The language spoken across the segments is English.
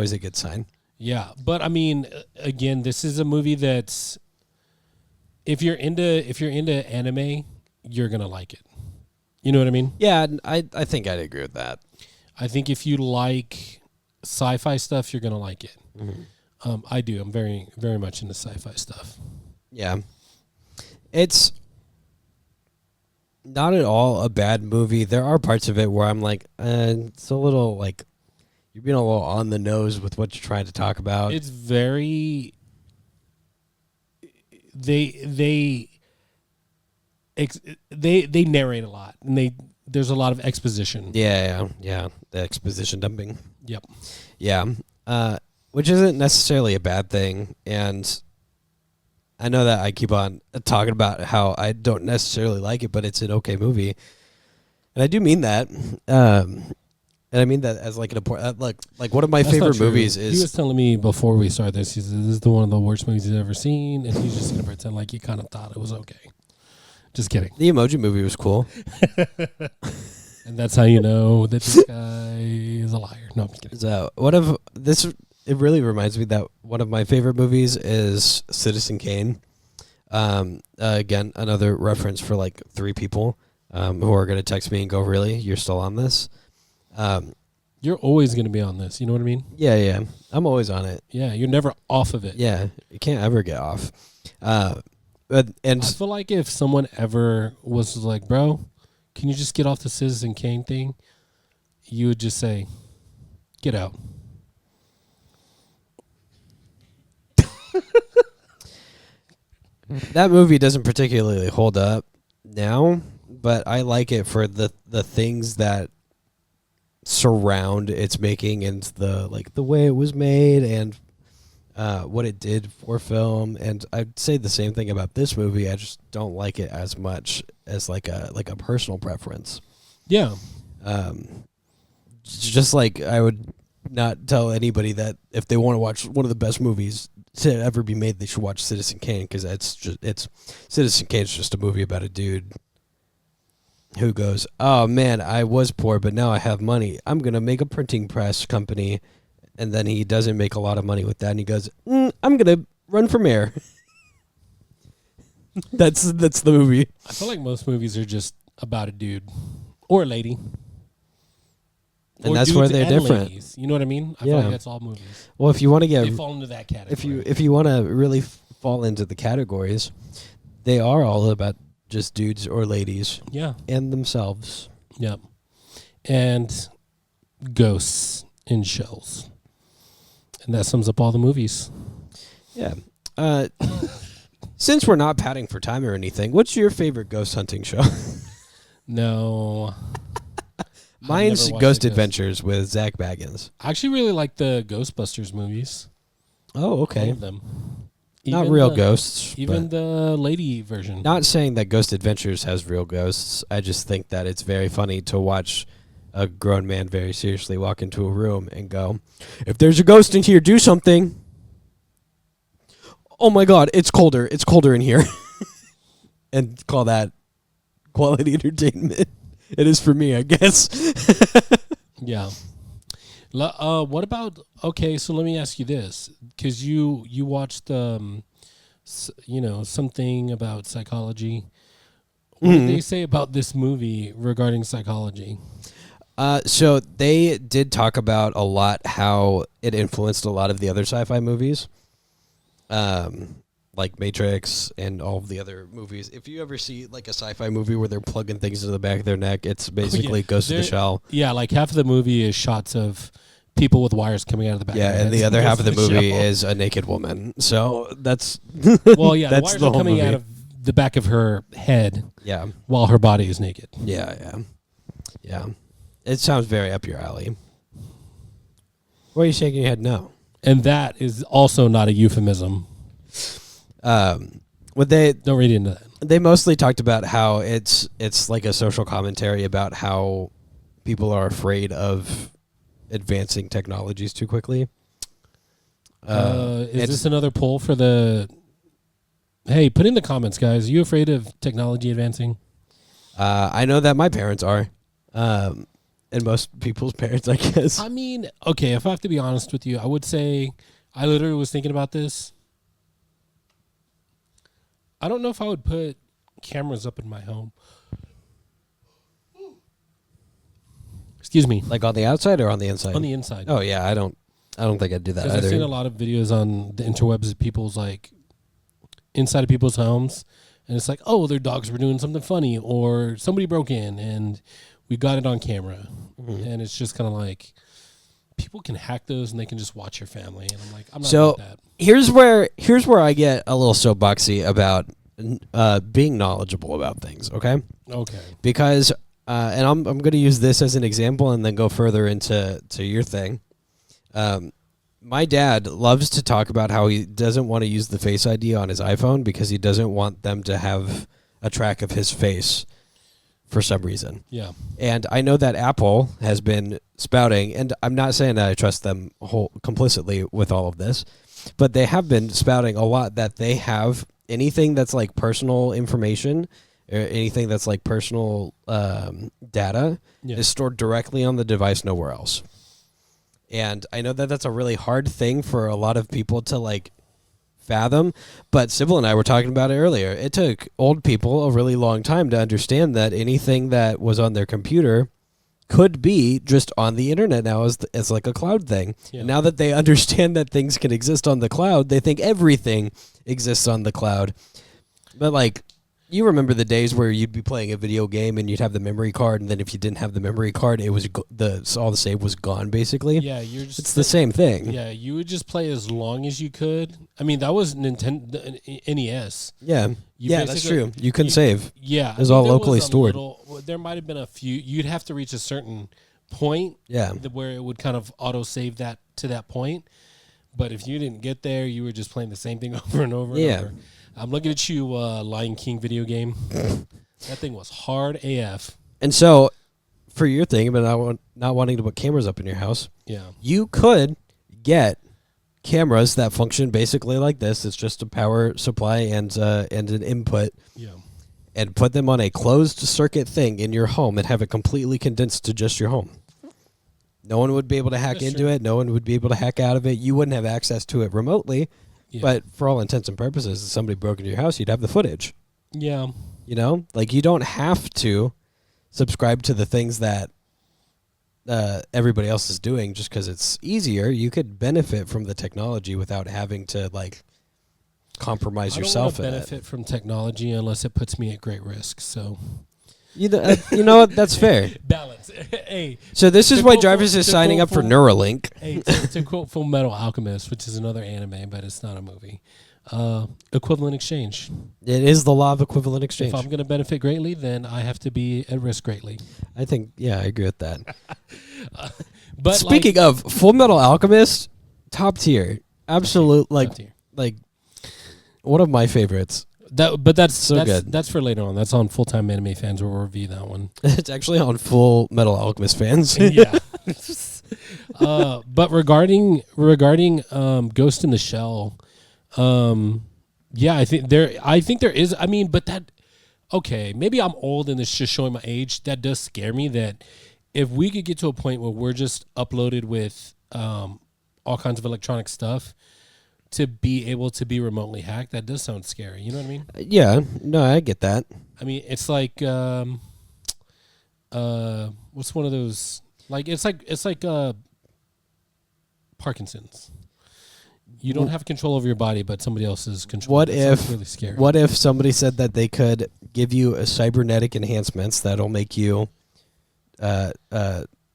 always a good sign. Yeah, but I mean, again, this is a movie that's if you're into anime, you're gonna like it. You know what I mean? Yeah, I think I'd agree with that. I think if you like sci-fi stuff, you're gonna like it. Mm-hmm. I do. I'm very, very much into sci-fi stuff. Yeah. It's not at all a bad movie. There are parts of it where I'm like, it's a little like you're being a little on the nose with what you're trying to talk about. It's very they narrate a lot, and there's a lot of exposition. Yeah. The exposition dumping. Yep. Yeah. Which isn't necessarily a bad thing. And I know that I keep on talking about how I don't necessarily like it, but it's an okay movie. And I do mean that. And I mean that as like an important, like one of my That's favorite not true. movies is. He was telling me before we started this, he said, this is one of the worst movies he's ever seen, and he's just going to pretend like he kind of thought it was okay. Just kidding. The Emoji Movie was cool. And that's how you know that this guy is a liar. No, I'm just kidding. So it really reminds me that one of my favorite movies is Citizen Kane. Again, another reference for like 3 people who are going to text me and go, really? You're still on this? You're always going to be on this. You know what I mean? Yeah. I'm always on it. Yeah, you're never off of it. Yeah, you can't ever get off. And I feel like if someone ever was like, bro, can you just get off the Citizen Kane thing? You would just say, get out. that movie doesn't particularly hold up now, but I like it for the things that surround its making and the way it was made and what it did for film. And I'd say the same thing about this movie. I just don't like it as much as like a personal preference. Yeah. Just like I would not tell anybody that if they want to watch one of the best movies to ever be made, they should watch Citizen Kane, because Citizen Kane's just a movie about a dude who goes, oh man, I was poor, but now I have money. I'm going to make a printing press company. And then he doesn't make a lot of money with that. And he goes, I'm going to run for mayor. That's the movie. I feel like most movies are just about a dude or a lady. And or that's where they're and different. Ladies. You know what I mean? I feel like that's all movies. Well, if you want to get... They fall into that category. If you want to really fall into the categories, they are all about just dudes or ladies. Yeah. And themselves. Yep. And ghosts in shells. And that sums up all the movies. Yeah. Since we're not padding for time or anything, what's your favorite ghost hunting show? No. Mine's Ghost Adventures with Zach Baggins. I actually really like the Ghostbusters movies. Oh, okay. All of them. Not real ghosts. Even the lady version. Not saying that Ghost Adventures has real ghosts. I just think that it's very funny to watch a grown man very seriously walk into a room and go, if there's a ghost in here, do something. Oh my God, it's colder. It's colder in here. And call that quality entertainment. It is for me, I guess. Yeah. What about, okay, so let me ask you this. Because you watched, something about psychology. What did they say about this movie regarding psychology? So they did talk about a lot how it influenced a lot of the other sci-fi movies, like Matrix and all of the other movies. If you ever see like a sci-fi movie where they're plugging things into the back of their neck, it's basically Ghost in the Shell. Yeah, like half of the movie is shots of people with wires coming out of the back. Yeah, and the other half of the movie is a naked woman. So that's well, yeah, that's the wires are coming out of the back of her head. Yeah, while her body is naked. Yeah. It sounds very up your alley. Why are you shaking your head no? And that is also not a euphemism. What they don't read into that. They mostly talked about how it's like a social commentary about how people are afraid of advancing technologies too quickly. Is this another poll for the... Hey, put in the comments, guys. Are you afraid of technology advancing? I know that my parents are. and most people's parents, I guess. I mean, okay, if I have to be honest with you, I would say I literally was thinking about this. I don't know if I would put cameras up in my home. Excuse me. Like on the outside or on the inside? On the inside. Oh yeah, I don't think I'd do that Because either. I've seen a lot of videos on the interwebs of people's like inside of people's homes, and it's like, oh, their dogs were doing something funny, or somebody broke in and we got it on camera, and it's just kind of like people can hack those and they can just watch your family, and I'm like, I'm not So with that. here's where I get a little soapboxy about being knowledgeable about things. Okay, Okay. because and I'm going to use this as an example and then go further into your thing. My dad loves to talk about how he doesn't want to use the Face ID on his iPhone because he doesn't want them to have a track of his face for some reason. Yeah. And I know that Apple has been spouting, and I'm not saying that I trust them complicitly with all of this, but they have been spouting a lot that they have anything that's like personal information or anything that's like personal data is stored directly on the device, nowhere else. And I know that that's a really hard thing for a lot of people to like fathom, but Sybil and I were talking about it earlier. It took old people a really long time to understand that anything that was on their computer could be just on the internet now as like a cloud thing. Yeah. And now that they understand that things can exist on the cloud, they think everything exists on the cloud. But like, you remember the days where you'd be playing a video game and you'd have the memory card, and then if you didn't have the memory card, it was all the save was gone basically. Yeah, you're just It's the same thing. Yeah, you would just play as long as you could. I mean, that was Nintendo NES. Yeah. You Yeah, that's basically- true. You can save. Yeah, It was I think all there locally was a stored. There might have been a few. You'd have to reach a certain point Yeah. where it would kind of auto save that to that point. But if you didn't get there, you were just playing the same thing over and over. Yeah. And over. I'm looking at you, Lion King video game. That thing was hard AF. And so, for your thing about not wanting to put cameras up in your house, Yeah. you could get cameras that function basically like this. It's just a power supply and an input, Yeah. and put them on a closed circuit thing in your home and have it completely condensed to just your home. No one would be able to hack That's into true. it. No one would be able to hack out of it. You wouldn't have access to it remotely. Yeah. But for all intents and purposes, if somebody broke into your house, you'd have the footage. Yeah. You know, like you don't have to subscribe to the things that everybody else is doing just because it's easier. You could benefit from the technology without having to like compromise I don't yourself want in to it. benefit from technology unless it puts me at great risk. So You know what? That's fair. balance. Hey, So this is To why quote Jarvis full- is to signing quote up for full- Neuralink. hey, to quote Full Metal Alchemist, which is another anime, but it's not a movie. Equivalent exchange. It is the law of equivalent exchange. If I'm going to benefit greatly, then I have to be at risk greatly. I think, yeah, I agree with that. But Speaking of Full Metal Alchemist, top tier, absolute, like, top tier. like one of my favorites. That's So that's, good. That's for later on. That's on Full Time Anime Fans. We'll review that one. It's actually on Full Metal Alchemist fans. Yeah. But regarding Ghost in the Shell, yeah, I think there is. I mean, but that okay. Maybe I'm old and it's just showing my age. That does scare me. That if we could get to a point where we're just uploaded with all kinds of electronic stuff to be able to be remotely hacked, that does sound scary. You know what I mean? Yeah, no, I get that. I mean, it's like what's one of those? Like it's like Parkinson's. You don't have control over your body, but somebody else is control. What That sounds if really scary? What if somebody said that they could give you a cybernetic enhancements that'll make you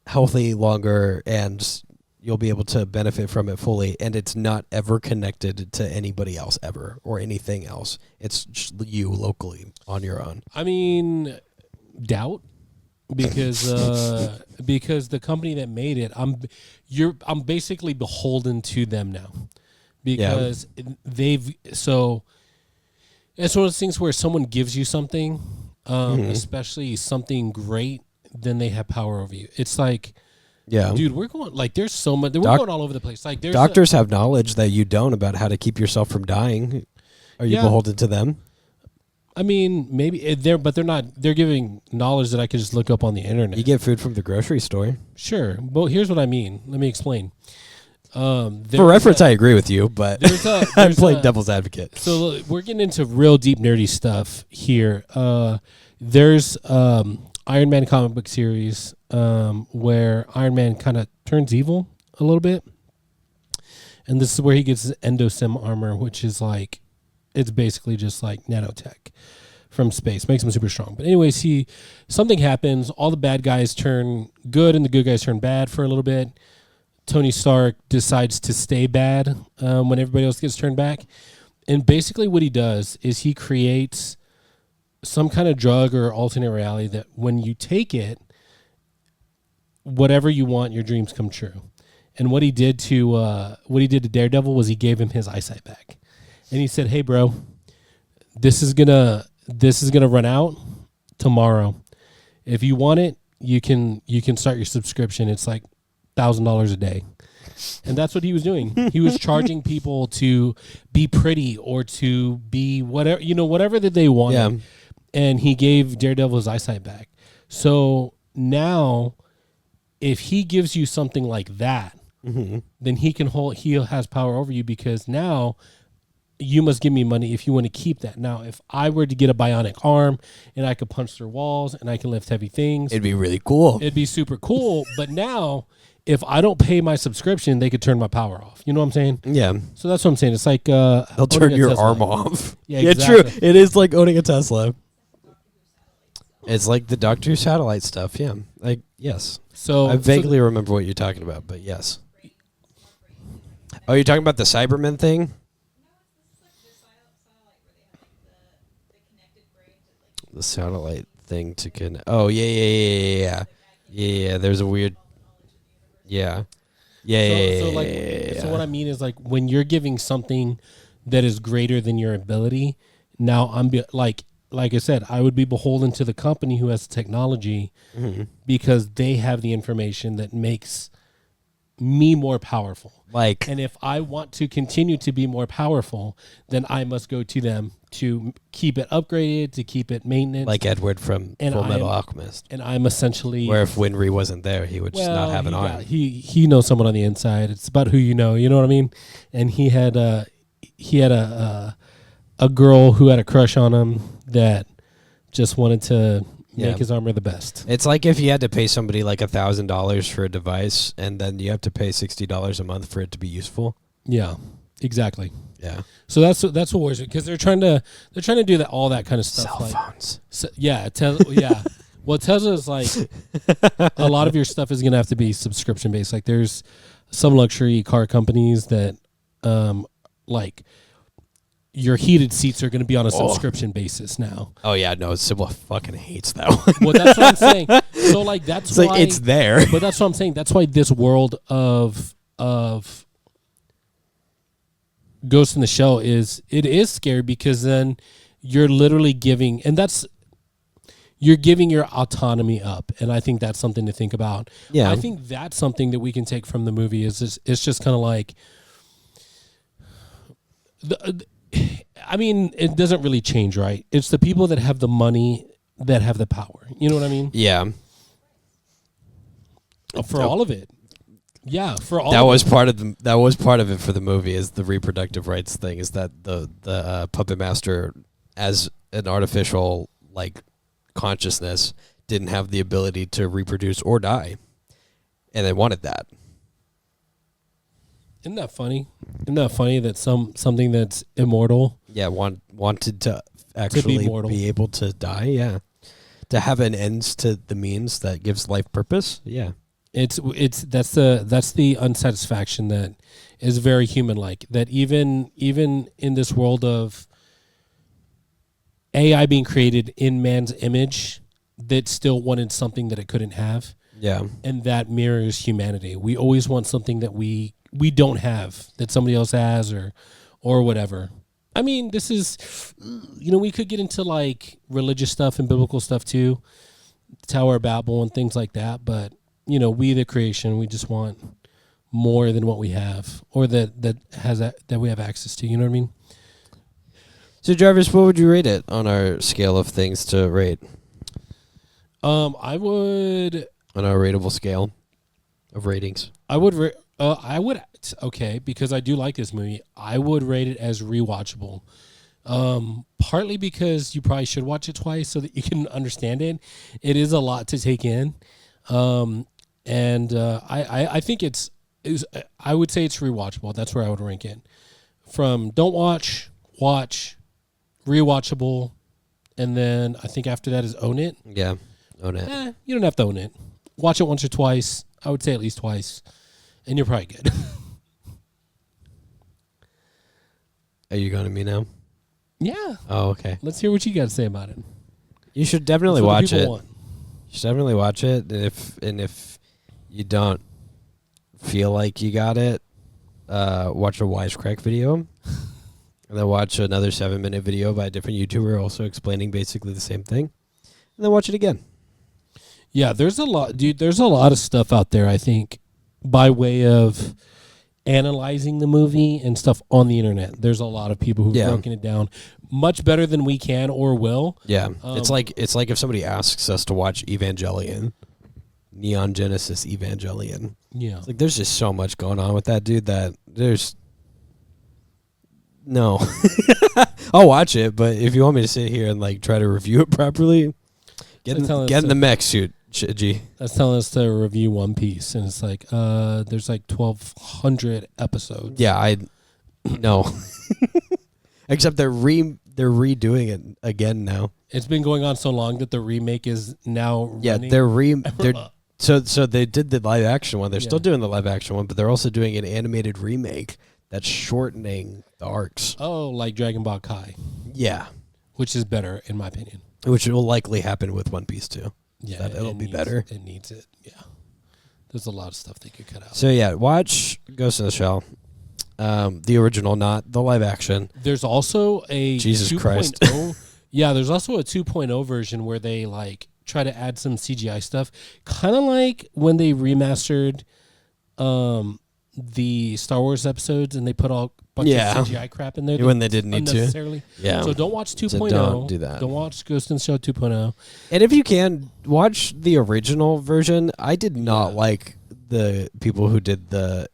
healthy longer, and you'll be able to benefit from it fully, and it's not ever connected to anybody else ever or anything else. It's just you locally on your own. I mean, doubt because the company that made it, I'm basically beholden to them now because they've so it's one of those things where someone gives you something, especially something great, then they have power over you. It's like, Yeah. dude, we're going like there's so much. We're going all over the place. Like there's Doctors have knowledge that you don't about how to keep yourself from dying. Are you Yeah. beholden to them? I mean, maybe but they're not. They're giving knowledge that I could just look up on the internet. You get food from the grocery store. Sure, but here's what I mean. Let me explain. For reference, I agree with you, but I'm playing devil's advocate. So look, we're getting into real deep nerdy stuff here. There's Iron Man comic book series where Iron Man kind of turns evil a little bit, and this is where he gets his Endosim armor, which is like, it's basically just like nanotech from space, makes him super strong. But anyways, something happens, all the bad guys turn good and the good guys turn bad for a little bit. Tony Stark decides to stay bad when everybody else gets turned back. And basically what he does is he creates some kind of drug or alternate reality that when you take it, whatever you want, your dreams come true. And what he did to Daredevil was he gave him his eyesight back. And he said, "Hey, bro, this is gonna run out tomorrow. If you want it, you can start your subscription. It's like $1,000 a day." And that's what he was doing. He was charging people to be pretty or to be whatever that they wanted. Yeah. And he gave Daredevil his eyesight back. So now, if he gives you something like that, then he has power over you, because now you must give me money if you want to keep that. Now, if I were to get a bionic arm and I could punch through walls and I can lift heavy things, It'd be really cool. it'd be super cool. But now, if I don't pay my subscription, they could turn my power off. You know what I'm saying? Yeah. So that's what I'm saying. It's like They'll turn your arm off. Yeah, true. exactly. It is like owning a Tesla. It's like the Doctor Who satellite stuff. Yeah. Like, yes. So I vaguely remember what you're talking about, but yes. Oh, you're talking about the Cybermen thing? The satellite thing to connect. Oh, yeah. Yeah, there's a weird... Yeah. So what I mean is, like, when you're giving something that is greater than your ability, now like I said, I would be beholden to the company who has the technology, because they have the information that makes me more powerful. Like, And if I want to continue to be more powerful, then I must go to them to keep it upgraded, to keep it maintenance. like Edward from And Full Metal Alchemist. And I'm essentially... Where if Winry wasn't there, he would just not have an arm. He knows someone on the inside. It's about who you know what I mean? And he had a girl who had a crush on him that just wanted to make his armor the best. It's like if you had to pay somebody like $1,000 for a device, and then you have to pay $60 a month for it to be useful. Yeah, exactly. Yeah. So that's what worries me, because they're trying to do that, all that kind of stuff. Cell phones. Yeah. Well, Tesla is like, a lot of your stuff is gonna have to be subscription based. Like, there's some luxury car companies that, like, your heated seats are going to be on a subscription basis now. Oh yeah, no, Sybil fucking hates that one. Well, that's what I'm saying. So, like, that's It's why like it's there. But that's what I'm saying. That's why this world of Ghost in the Shell is scary, because then you're literally giving your autonomy up, and I think that's something to think about. Yeah, I think that's something that we can take from the movie. It's just kind of like, I mean, it doesn't really change, right? It's the people that have the money that have the power. You know what I mean? Yeah. For all of it. Yeah, for all. That was part of it for the movie, is the reproductive rights thing. Is that the puppet master, as an artificial like consciousness, didn't have the ability to reproduce or die, and they wanted that. Isn't that funny? Isn't that funny that something that's immortal? Yeah, wanted to actually be able to die. Yeah, to have an ends to the means that gives life purpose. Yeah. That's the unsatisfaction that is very human like, that even in this world of AI being created in man's image, that still wanted something that it couldn't have. Yeah. And that mirrors humanity. We always want something that we don't have, that somebody else has, or whatever. I mean, this is, we could get into like religious stuff and biblical stuff too, Tower of Babel and things like that, but we, the creation, we just want more than what we have, or that we have access to. You know what I mean? So Jarvis, what would you rate it on our scale of things to rate? I would. On our rateable scale of ratings. I would. Okay, because I do like this movie. I would rate it as rewatchable. Partly because you probably should watch it twice so that you can understand it. It is a lot to take in, I think I would say it's rewatchable. That's where I would rank it. From don't watch, rewatchable, and then I think after that is own it. Yeah, own it. You don't have to own it. Watch it once or twice. I would say at least twice, and you're probably good. Are you going to me now? Yeah. Oh, okay. Let's hear what you got to say about it. You should definitely That's what watch people it. want. You should definitely watch it. And if you don't feel like you got it, watch a Wisecrack video. And then watch another 7-minute video by a different YouTuber also explaining basically the same thing. And then watch it again. Yeah, there's a lot, dude. There's a lot of stuff out there, I think, by way of analyzing the movie and stuff on the internet. There's a lot of people who've broken it down much better than we can or will. Yeah, it's like if somebody asks us to watch Evangelion, Neon Genesis Evangelion. Yeah, It's like there's just so much going on with that dude that there's no. I'll watch it, but if you want me to sit here and like try to review it properly, get in the mech suit, G. That's telling us to review One Piece, and it's like there's like 1,200 episodes. Yeah, no. Except they're redoing it again now. It's been going on so long that the remake is now running. They're so they did the live action one. They're still doing the live action one, but they're also doing an animated remake that's shortening the arcs. Oh, like Dragon Ball Kai. Yeah, which is better in my opinion. Which will likely happen with One Piece too. Yeah, it'll be better. It needs it. Yeah, there's a lot of stuff they could cut out. So yeah, watch Ghost in the Shell, the original, not the live action. There's also a Jesus 2.0. Christ. Yeah, there's also a 2.0 version where they like try to add some CGI stuff, kind of like when they remastered the Star Wars episodes and they put all bunch of CGI crap in there when they didn't need to. Yeah. So don't watch 2.0. So don't do that. Don't watch Ghost in the Shell 2.0. And if you can, watch the original version. I did not like the people who did the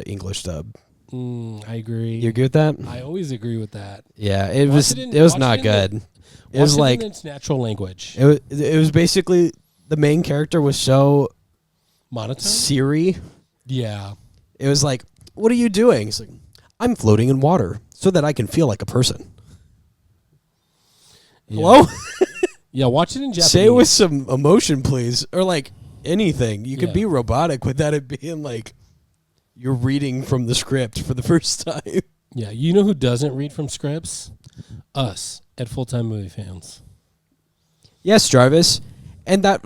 English dub. I agree. You agree with that? I always agree with that. Yeah, it was not good. It was like in its natural language. It was basically the main character was so monotone. Siri. Yeah. It was like, what are you doing? It's like, I'm floating in water so that I can feel like a person. Yeah. Hello? Yeah, watch it in Japanese. Say it with some emotion, please. Or like anything. You could be robotic without it being like you're reading from the script for the first time. Yeah, you know who doesn't read from scripts? Us at Full Time Movie Fans. Yes, Jarvis. And that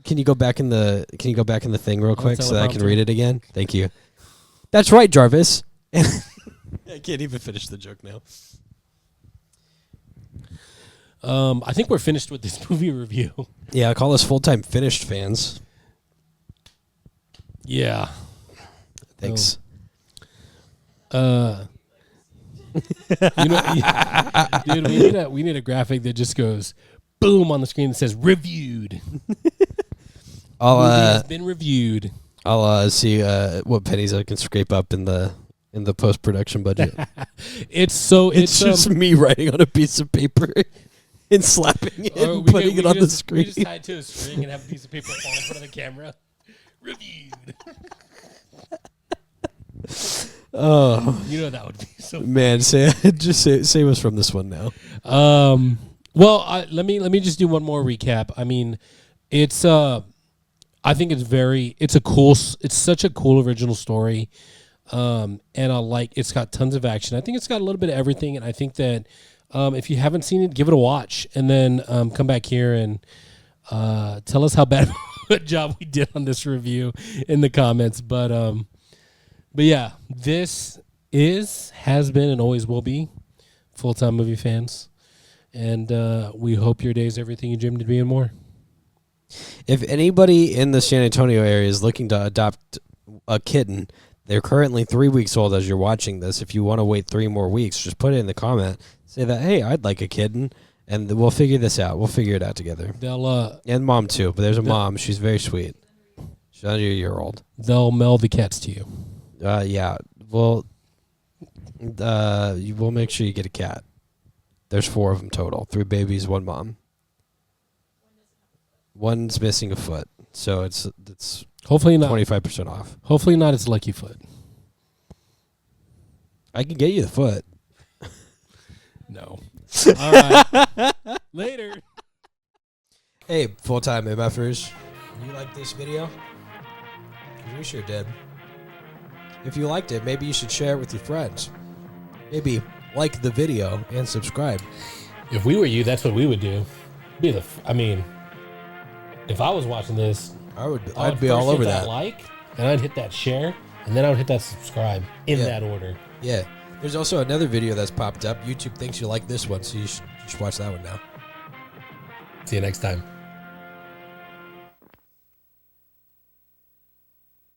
Can you go back in the thing real quick so that I can read it again? Thank you. That's right, Jarvis. I can't even finish the joke now. I think we're finished with this movie review. Yeah, call us full-time finished fans. Yeah. Thanks. Dude, we need a graphic that just goes boom on the screen that says reviewed. Movie has been reviewed. I'll see what pennies I can scrape up in the post-production budget. It's just me writing on a piece of paper and slapping it and putting it on the screen. We just tie it to a string and have a piece of paper fall in front of the camera. Reviewed. Oh, you know that would be so man. Save us from this one now. Well, let me just do one more recap. I mean, it's I think it's such a cool original story. And it's got tons of action. I think it's got a little bit of everything, and I think that if you haven't seen it, give it a watch, and then come back here and tell us how bad a job we did on this review in the comments. But yeah, this has been, and always will be Full-Time Movie Fans, and we hope your day is everything you dreamed to be and more. If anybody in the San Antonio area is looking to adopt a kitten They're currently 3 weeks old as you're watching this. If you want to wait 3 more weeks, just put it in the comment. Say that, hey, I'd like a kitten, and we'll figure this out. We'll figure it out together. They'll And mom, too. But there's a mom. She's very sweet. She's under a year old. they'll mail the cats to you. Yeah. Well, we'll make sure you get a cat. There's 4 of them total. 3 babies, 1 mom. One's missing a foot. So it's Hopefully not. 25% off. Hopefully not its lucky foot. I can get you the foot. No. All right. Later. Hey, full-time MFers, you like this video? 'Cause we sure did. If you liked it, maybe you should share it with your friends. Maybe like the video and subscribe. If we were you, that's what we would do. If I was watching this, I'd be all over that. Like, and I'd hit that share, and then I would hit that subscribe in that order. Yeah. There's also another video that's popped up. YouTube thinks you like this one, so you should watch that one now. See you next time.